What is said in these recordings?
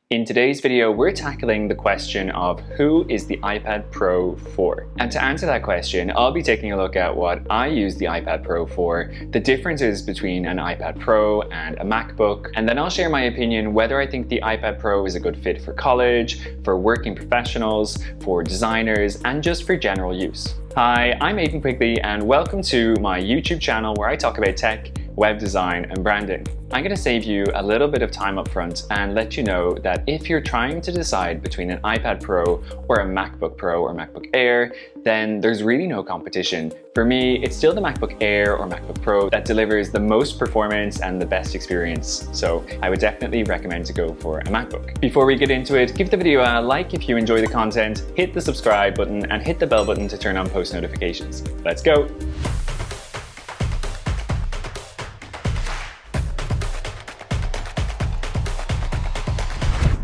In today's video, we're tackling the question of who is the iPad Pro for? And to answer that question, I'll be taking a look at what I use the iPad Pro for, the differences between an iPad Pro and a MacBook, and then I'll share my opinion whether I think the iPad Pro is a good fit for college, for working professionals, for designers, and just for general use. Hi, I'm Aidan Quigley, and welcome to my YouTube channel where I talk about tech, web design, and branding. I'm going to save you a little bit of time up front and let you know that if you're trying to decide between an iPad Pro or a MacBook Pro or MacBook Air, then there's really no competition. For me, it's still the MacBook Air or MacBook Pro that delivers the most performance and the best experience. So I would definitely recommend to go for a MacBook. Before we get into it, give the video a like if you enjoy the content, hit the subscribe button and hit the bell button to turn on post notifications. Let's go.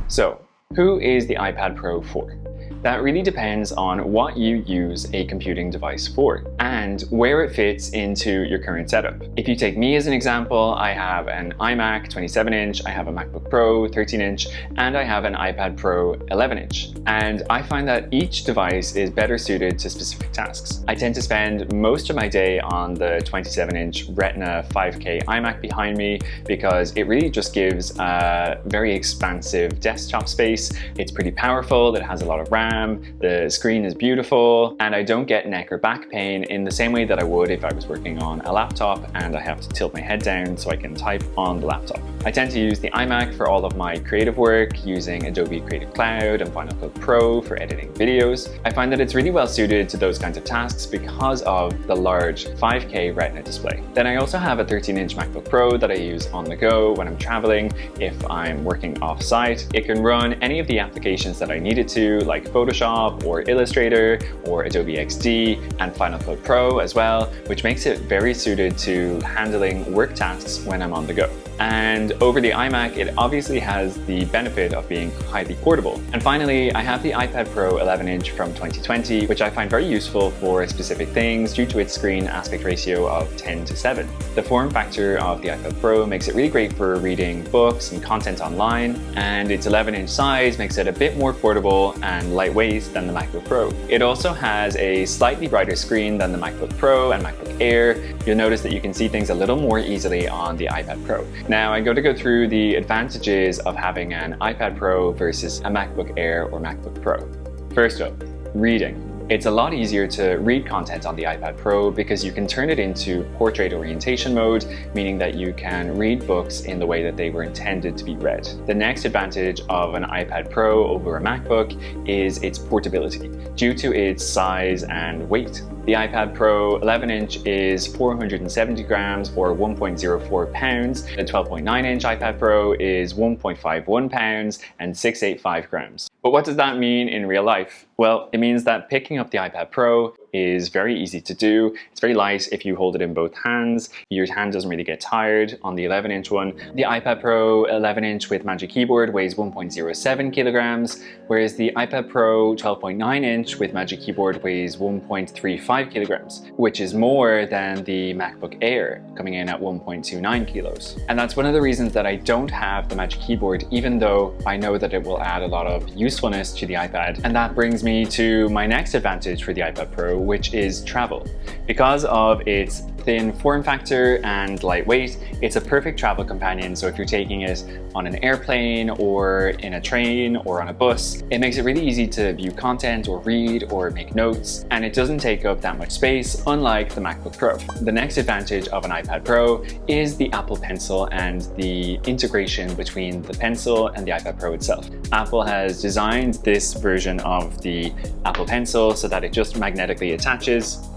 So, who is the iPad Pro for? That really depends on what you use a computing device for and where it fits into your current setup. If you take me as an example, I have an iMac 27-inch, I have a MacBook Pro 13-inch, and I have an iPad Pro 11-inch. And I find that each device is better suited to specific tasks. I tend to spend most of my day on the 27-inch Retina 5K iMac behind me because it really just gives a very expansive desktop space. It's pretty powerful, it has a lot of RAM, the screen is beautiful, and I don't get neck or back pain in the same way that I would if I was working on a laptop and I have to tilt my head down so I can type on the laptop. I tend to use the iMac for all of my creative work using Adobe Creative Cloud and Final Cut Pro for editing videos. I find that it's really well suited to those kinds of tasks because of the large 5K Retina display. Then I also have a 13-inch MacBook Pro that I use on the go when I'm traveling. If I'm working off-site, it can run any of the applications that I need it to, like Photoshop or Illustrator or Adobe XD and Final Cut Pro as well, which makes it very suited to handling work tasks when I'm on the go. And over the iMac, it obviously has the benefit of being highly portable. And finally, I have the iPad Pro 11-inch from 2020, which I find very useful for specific things due to its screen aspect ratio of 10:7. The form factor of the iPad Pro makes it really great for reading books and content online, and its 11-inch size makes it a bit more portable and lightweight than the MacBook Pro. It also has a slightly brighter screen than the MacBook Pro and MacBook Air. You'll notice that you can see things a little more easily on the iPad Pro. Now I'm going to go through the advantages of having an iPad Pro versus a MacBook Air or MacBook Pro. First up, reading. It's a lot easier to read content on the iPad Pro because you can turn it into portrait orientation mode, meaning that you can read books in the way that they were intended to be read. The next advantage of an iPad Pro over a MacBook is its portability, due to its size and weight. The iPad Pro 11-inch is 470 grams or 1.04 pounds. The 12.9-inch iPad Pro is 1.51 pounds and 685 grams. But what does that mean in real life? Well, it means that picking up the iPad Pro is very easy to do. It's very light if you hold it in both hands. Your hand doesn't really get tired on the 11-inch one. The iPad Pro 11-inch with Magic Keyboard weighs 1.07 kilograms, whereas the iPad Pro 12.9-inch with Magic Keyboard weighs 1.35 kilograms, which is more than the MacBook Air, coming in at 1.29 kilos. And that's one of the reasons that I don't have the Magic Keyboard, even though I know that it will add a lot of usefulness to the iPad. And that brings me to my next advantage for the iPad Pro, which is travel. Because of its thin form factor and lightweight, it's a perfect travel companion. So if you're taking it on an airplane or in a train or on a bus, it makes it really easy to view content or read or make notes, and it doesn't take up that much space, unlike the MacBook Pro. The next advantage of an iPad Pro is the Apple Pencil and the integration between the Pencil and the iPad Pro itself. Apple has designed this version of the Apple Pencil so that it just magnetically attaches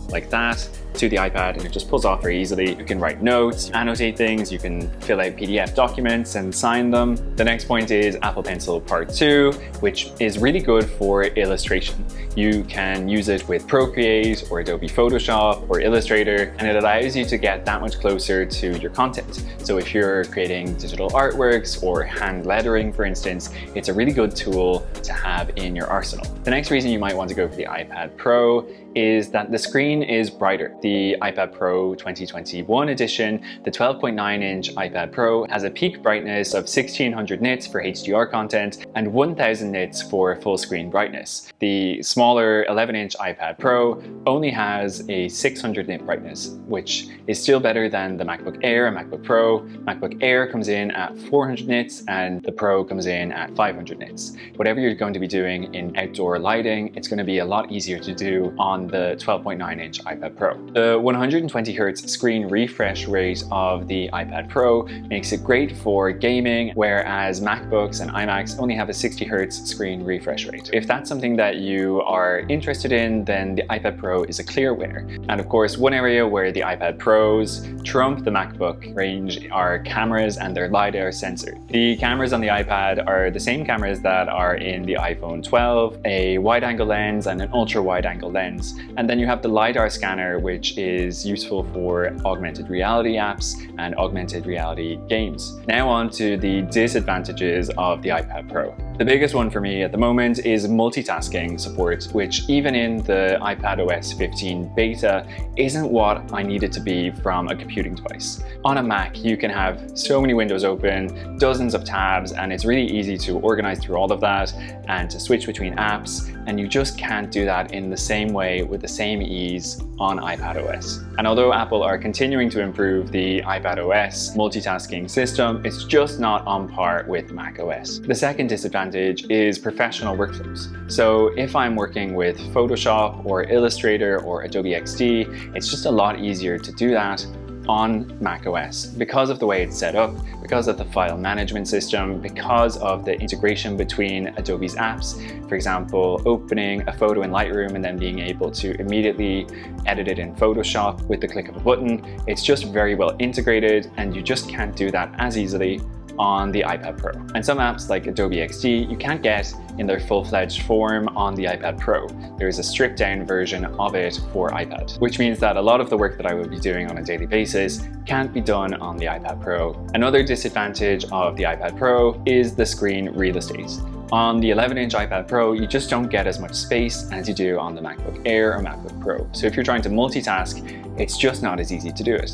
like that to the iPad and it just pulls off very easily. You can write notes, annotate things, you can fill out PDF documents and sign them. The next point is Apple Pencil Part 2, which is really good for illustration. You can use it with Procreate or Adobe Photoshop or Illustrator, and it allows you to get that much closer to your content. So if you're creating digital artworks or hand lettering, for instance, it's a really good tool to have in your arsenal. The next reason you might want to go for the iPad Pro is that the screen is brighter. the iPad Pro 2021 edition, the 12.9-inch iPad Pro has a peak brightness of 1600 nits for HDR content and 1000 nits for full screen brightness. The smaller 11-inch iPad Pro only has a 600 nit brightness, which is still better than the MacBook Air and MacBook Pro. MacBook Air comes in at 400 nits and the Pro comes in at 500 nits. Whatever you're going to be doing in outdoor lighting, it's going to be a lot easier to do on the 12.9-inch iPad Pro. The 120 Hz screen refresh rate of the iPad Pro makes it great for gaming, whereas MacBooks and iMacs only have a 60 Hz screen refresh rate. If that's something that you are interested in, then the iPad Pro is a clear winner. And of course, one area where the iPad Pros trump the MacBook range are cameras and their LiDAR sensor. The cameras on the iPad are the same cameras that are in the iPhone 12, a wide-angle lens and an ultra-wide-angle lens. And then you have the LiDAR scanner, which is useful for augmented reality apps and augmented reality games. Now on to the disadvantages of the iPad Pro. The biggest one for me at the moment is multitasking support, which even in the iPadOS 15 beta isn't what I need it to be from a computing device. On a Mac, you can have so many windows open, dozens of tabs, and it's really easy to organize through all of that and to switch between apps, and you just can't do that in the same way with the same ease on iPadOS. And although Apple are continuing to improve the iPadOS multitasking system, it's just not on par with macOS. The second disadvantage is professional workflows. So if I'm working with Photoshop or Illustrator or Adobe XD, it's just a lot easier to do that on macOS because of the way it's set up, because of the file management system, because of the integration between Adobe's apps. For example, opening a photo in Lightroom and then being able to immediately edit it in Photoshop with the click of a button. It's just very well integrated, and you just can't do that as easily on the iPad Pro. And some apps like Adobe XD you can't get in their full-fledged form on the iPad Pro. There is a stripped down version of it for iPad, which means that a lot of the work that I will be doing on a daily basis can't be done on the iPad Pro. Another disadvantage of the iPad Pro is the screen real estate. On the 11-inch iPad Pro, you just don't get as much space as you do on the MacBook Air or MacBook Pro. So if you're trying to multitask, it's just not as easy to do it.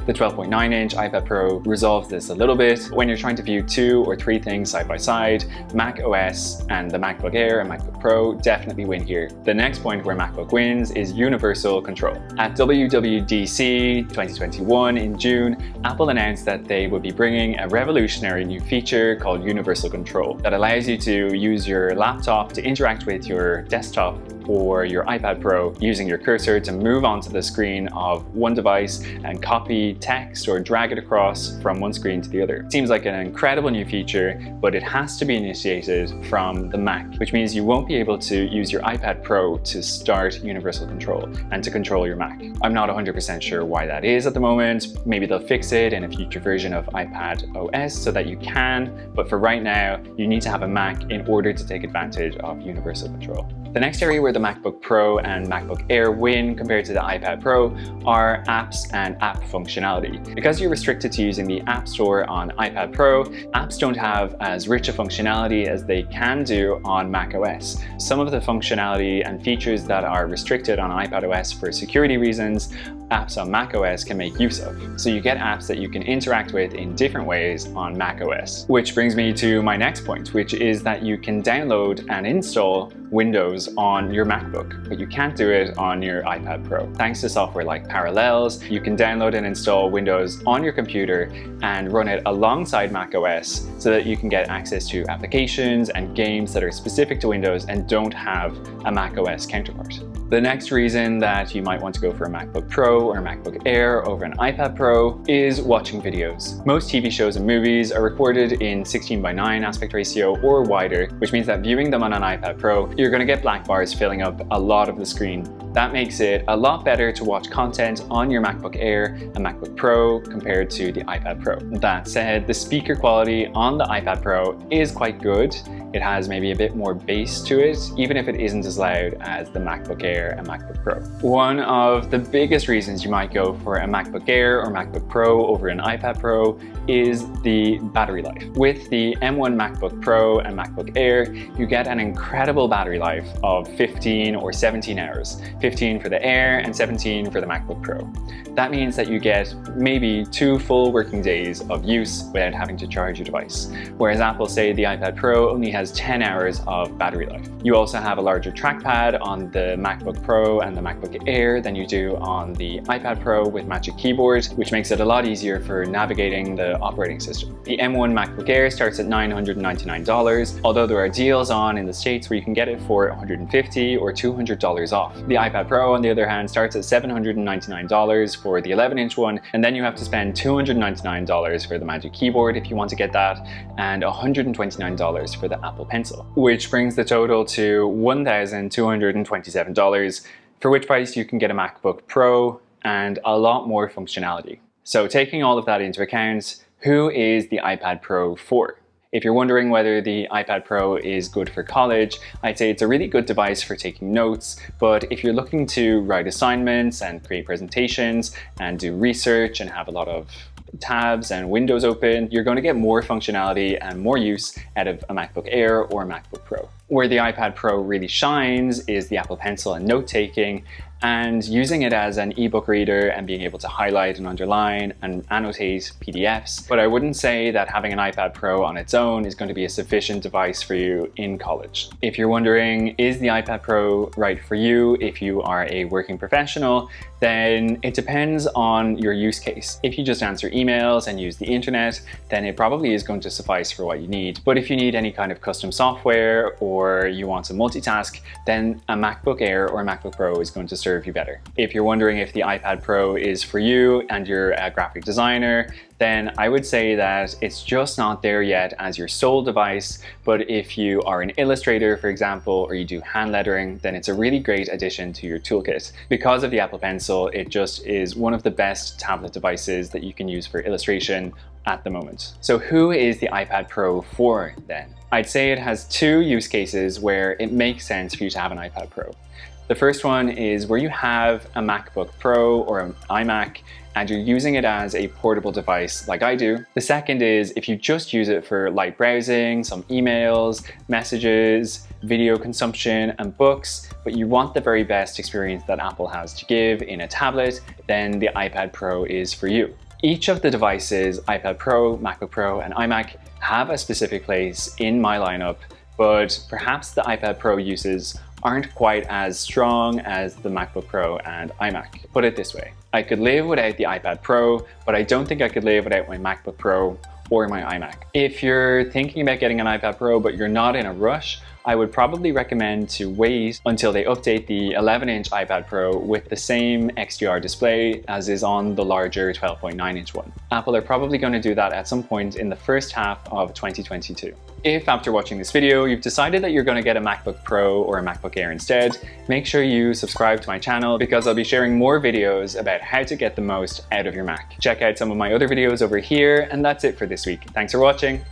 The 12.9-inch iPad Pro resolves this a little bit. When you're trying to view 2 or 3 things side by side, Mac OS and the MacBook Air and MacBook Pro definitely win here. The next point where MacBook wins is universal control. At WWDC 2021 in June, Apple announced that they would be bringing a revolutionary new feature called universal control that allows you to use your laptop to interact with your desktop or your iPad Pro using your cursor to move onto the screen of one device and copy text or drag it across from one screen to the other. It seems like an incredible new feature, but it has to be initiated from the Mac, which means you won't be able to use your iPad Pro to start universal control and to control your Mac. I'm not 100% sure why that is at the moment. Maybe they'll fix it in a future version of iPad OS so that you can, but for right now, you need to have a Mac in order to take advantage of universal control. The next area where the MacBook Pro and MacBook Air win compared to the iPad Pro are apps and app functionality. Because you're restricted to using the App Store on iPad Pro, apps don't have as rich a functionality as they can do on macOS. Some of the functionality and features that are restricted on iPadOS for security reasons, apps on macOS can make use of. So you get apps that you can interact with in different ways on macOS. Which brings me to my next point, which is that you can download and install Windows on your MacBook, but you can't do it on your iPad Pro. Thanks to software like Parallels, you can download and install Windows on your computer and run it alongside macOS so that you can get access to applications and games that are specific to Windows and don't have a macOS counterpart. The next reason that you might want to go for a MacBook Pro or a MacBook Air over an iPad Pro is watching videos. Most TV shows and movies are recorded in 16:9 aspect ratio or wider, which means that viewing them on an iPad Pro, you're going to get black bars filling up a lot of the screen. That makes it a lot better to watch content on your MacBook Air and MacBook Pro compared to the iPad Pro. That said, the speaker quality on the iPad Pro is quite good. It has maybe a bit more bass to it, even if it isn't as loud as the MacBook Air and MacBook Pro. One of the biggest reasons you might go for a MacBook Air or MacBook Pro over an iPad Pro is the battery life. With the M1 MacBook Pro and MacBook Air, you get an incredible battery life of 15 or 17 hours. 15 for the Air, and 17 for the MacBook Pro. That means that you get maybe 2 full working days of use without having to charge your device. Whereas Apple say the iPad Pro only has 10 hours of battery life. You also have a larger trackpad on the MacBook Pro and the MacBook Air than you do on the iPad Pro with Magic Keyboard, which makes it a lot easier for navigating the operating system. The M1 MacBook Air starts at $999, although there are deals on in the States where you can get it for $150 or $200 off. The iPad Pro, on the other hand, starts at $799 for the 11-inch one, and then you have to spend $299 for the Magic Keyboard if you want to get that, and $129 for the Apple Pencil, which brings the total to $1,227, for which price you can get a MacBook Pro and a lot more functionality. So taking all of that into account, who is the iPad Pro for? If you're wondering whether the iPad Pro is good for college, I'd say it's a really good device for taking notes, but if you're looking to write assignments and create presentations and do research and have a lot of tabs and windows open, you're going to get more functionality and more use out of a MacBook Air or a MacBook Pro. Where the iPad Pro really shines is the Apple Pencil and note-taking, and using it as an ebook reader and being able to highlight and underline and annotate PDFs. But I wouldn't say that having an iPad Pro on its own is going to be a sufficient device for you in college. If you're wondering, is the iPad Pro right for you if you are a working professional, then it depends on your use case. If you just answer emails and use the internet, then it probably is going to suffice for what you need. But if you need any kind of custom software or you want to multitask, then a MacBook Air or a MacBook Pro is going to serve you better. If you're wondering if the iPad Pro is for you and you're a graphic designer, then I would say that it's just not there yet as your sole device. But if you are an illustrator, for example, or you do hand lettering, then it's a really great addition to your toolkit. Because of the Apple Pencil, it just is one of the best tablet devices that you can use for illustration at the moment. So who is the iPad Pro for then? I'd say it has 2 use cases where it makes sense for you to have an iPad Pro. The first one is where you have a MacBook Pro or an iMac and you're using it as a portable device like I do. The second is if you just use it for light browsing, some emails, messages, video consumption and books, but you want the very best experience that Apple has to give in a tablet, then the iPad Pro is for you. Each of the devices, iPad Pro, MacBook Pro and iMac, have a specific place in my lineup, but perhaps the iPad Pro uses aren't quite as strong as the MacBook Pro and iMac. Put it this way, I could live without the iPad Pro, but I don't think I could live without my MacBook Pro or my iMac. If you're thinking about getting an iPad Pro but you're not in a rush, I would probably recommend to wait until they update the 11-inch iPad Pro with the same XDR display as is on the larger 12.9-inch one. Apple are probably going to do that at some point in the first half of 2022. If after watching this video you've decided that you're going to get a MacBook Pro or a MacBook Air instead, make sure you subscribe to my channel because I'll be sharing more videos about how to get the most out of your Mac. Check out some of my other videos over here, and that's it for this week. Thanks for watching.